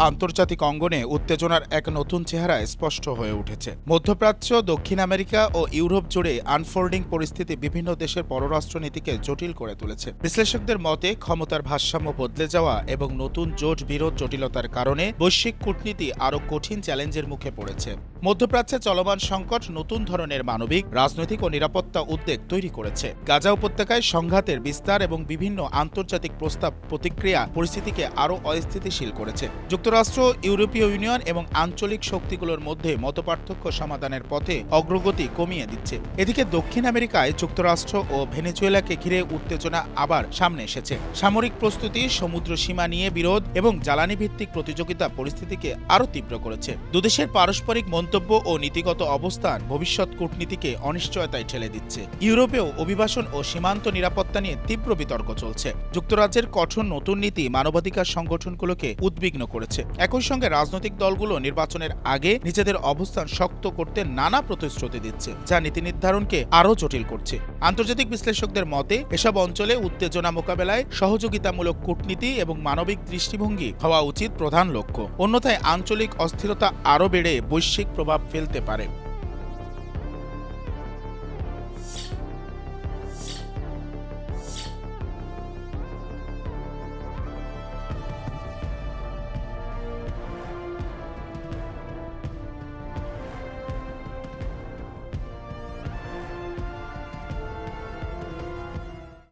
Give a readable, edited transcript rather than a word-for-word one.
আন্তর্জাতিক অঙ্গনে উত্তেজনার এক নতুন চেহারা স্পষ্ট হয়ে উঠেছে। মধ্যপ্রাচ্য, দক্ষিণ আমেরিকা ও ইউরোপ জুড়ে আনফোল্ডিং পরিস্থিতি বিভিন্ন দেশের পররাষ্ট্রনীতিকে জটিল করে তুলেছে। বিশ্লেষকদের মতে, ক্ষমতার ভারসাম্য বদলে যাওয়া এবং নতুন জোট বিরোধ জটিলতার কারণে বৈশ্বিক কূটনীতি আরও কঠিন চ্যালেঞ্জের মুখে পড়েছে। মধ্যপ্রাচ্যে চলমান সংকট নতুন ধরনের মানবিক, রাজনৈতিক ও নিরাপত্তা উদ্বেগ তৈরি করেছে। গাজা উপত্যকায় সংঘাতের বিস্তার এবং বিভিন্ন আন্তর্জাতিক প্রস্তাব প্রতিক্রিয়া পরিস্থিতিকে আরও অস্থিতিশীল করেছে। যুক্তরাষ্ট্র, ইউরোপীয় ইউনিয়ন এবং আঞ্চলিক শক্তিগুলোর মধ্যে মতপার্থক্য সমাধানের পথে অগ্রগতি কমিয়ে দিচ্ছে। এদিকে দক্ষিণ আমেরিকায় যুক্তরাষ্ট্র ও ভেনেজুয়েলাকে ঘিরে উত্তেজনা আবার সামনে এসেছে। সামরিক প্রস্তুতি, সমুদ্র সীমা নিয়ে বিরোধ এবং জ্বালানি ভিত্তিক প্রতিযোগিতা পরিস্থিতিকে আরও তীব্র করেছে। দুদেশের পারস্পরিক মন্তব্য ও নীতিগত অবস্থান ভবিষ্যৎ কূটনীতিকে অনিশ্চয়তায় ঠেলে দিচ্ছে। ইউরোপেও অভিবাসন ও সীমান্ত নিরাপত্তা নিয়ে তীব্র বিতর্ক চলছে। যুক্তরাজ্যের কঠোর নতুন নীতি মানবাধিকার সংগঠনগুলোকে উদ্বিগ্ন করেছে। একই সঙ্গে রাজনৈতিক দলগুলো নির্বাচনের আগে নিজেদের অবস্থান শক্ত করতে নানা প্রতিশ্রুতি দিচ্ছে, যা নীতি নির্ধারণকে আরও জটিল করছে। আন্তর্জাতিক বিশ্লেষকদের মতে, এসব অঞ্চলে উত্তেজনা মোকাবেলায় সহযোগিতামূলক কূটনীতি এবং মানবিক দৃষ্টিভঙ্গি হওয়া উচিত প্রধান লক্ষ্য। অন্যথায় আঞ্চলিক অস্থিরতা আরও বেড়ে বৈশ্বিক প্রভাব ফেলতে পারে।